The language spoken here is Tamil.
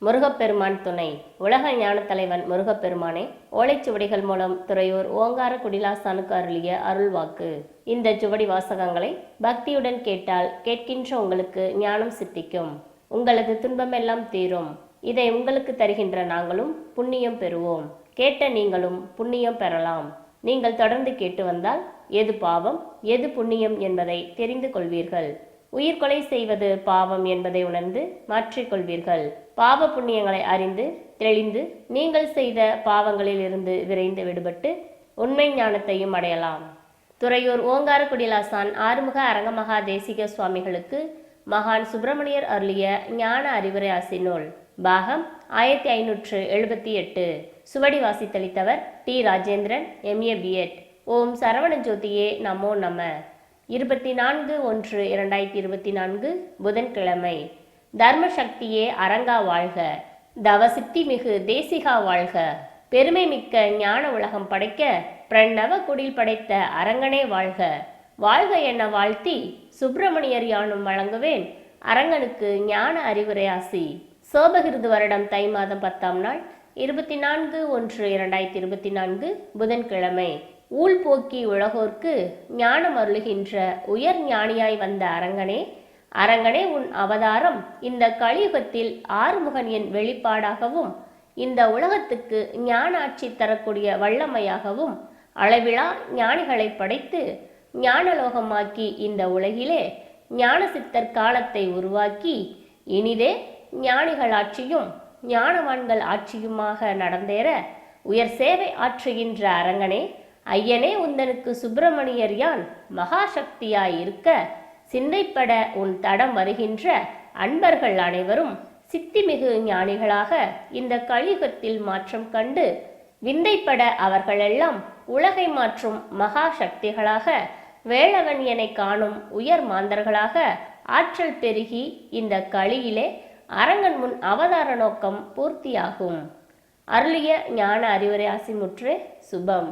முருகப்பெருமான் துணை. உலக ஞான தலைவன் முருகப்பெருமானே ஓலைச்சுவடிகள் மூலம் துறையூர் ஓங்கார குடிலாசானுக்கு அருளிய அருள்வாக்கு. இந்த சுவடி வாசகங்களை பக்தியுடன் கேட்டால் கேட்கின்ற உங்களுக்கு ஞானம் சித்திக்கும். உங்களது துன்பமெல்லாம் தீரும். இதை உங்களுக்கு தருகின்ற நாங்களும் புண்ணியம் பெறுவோம். கேட்ட நீங்களும் புண்ணியம் பெறலாம். நீங்கள் தொடர்ந்து கேட்டு வந்தால் எது பாவம் எது புண்ணியம் என்பதை தெரிந்து கொள்வீர்கள். உயிர்கொலை செய்வது பாவம் என்பதை உணர்ந்து மாற்றிக்கொள்வீர்கள். பாவ புண்ணியங்களை அறிந்து தெளிந்து நீங்கள் செய்த பாவங்களில் இருந்து விரைந்து விடுபட்டு உண்மை ஞானத்தையும் அடையலாம். துறையூர் ஓங்கார குடிலாசான் ஆறுமுக அரங்கமகா தேசிக சுவாமிகளுக்கு மகான் சுப்பிரமணியர் அருளிய ஞான அறிவுரை ஆசி நூல் பாகம் 1578. சுவடி வாசித்தளித்தவர் டி. Rajendran, MA B.Ed. ஓம் சரவண ஜோதியே நமோ நம. 24/1/2024 புதன்கிழமை. தர்மசக்தியே அரங்கா வாழ்க, தவசித்தி மிகு தேசிகா வாழ்க, பெருமை மிக்க ஞான உலகம் படைக்க பிரணவ குடில் படைத்த அரங்கனே வாழ்க. வாழ்க என வாழ்த்தி சுப்பிரமணியர் யானும் வழங்குவேன் அரங்கனுக்கு ஞான அறிவுரை ஆசி. சோபகிருது வருடம் தை மாதம் 10ஆம் நாள் 24/1/2024 புதன்கிழமை. ஊழ் போக்கி உலகோர்க்கு ஞானம் அருளுகின்ற உயர் ஞானியாய் வந்த அரங்கனே, அரங்கனே உன் அவதாரம் இந்த கலியுகத்தில் ஆறுமுகன் என் வெளிப்பாடாகவும் இந்த உலகத்துக்கு ஞான ஆட்சி தரக்கூடிய வல்லமையாகவும் அளவிலா ஞானிகளை படைத்து ஞானலோகமாக்கி இந்த உலகிலே ஞான சித்தர் காலத்தை உருவாக்கி இனிதே ஞானிகள் ஆட்சியும் ஞானவான்கள் ஆட்சியுமாக நடந்தேற உயர் சேவை ஆற்றுகின்ற அரங்கனே, ஐயனே உந்தனுக்கு சுப்பிரமணியர் யான் மகாசக்தியாயிருக்க சிந்தைப்பட உன் தடம் வருகின்ற அன்பர்கள் அனைவரும் சித்திமிகு ஞானிகளாக இந்த கலியுகத்தில் மாற்றம் கண்டு விந்தைப்பட அவர்களெல்லாம் உலகை மாற்றும் மகா சக்திகளாக வேளவன் என காணும் உயர் மாந்தர்களாக ஆற்றல் பெருகி இந்த கலியிலே அரங்கன் முன் அவதார நோக்கம் பூர்த்தியாகும். அருளிய ஞான அறிவுரை ஆசி முற்றே சுபம்.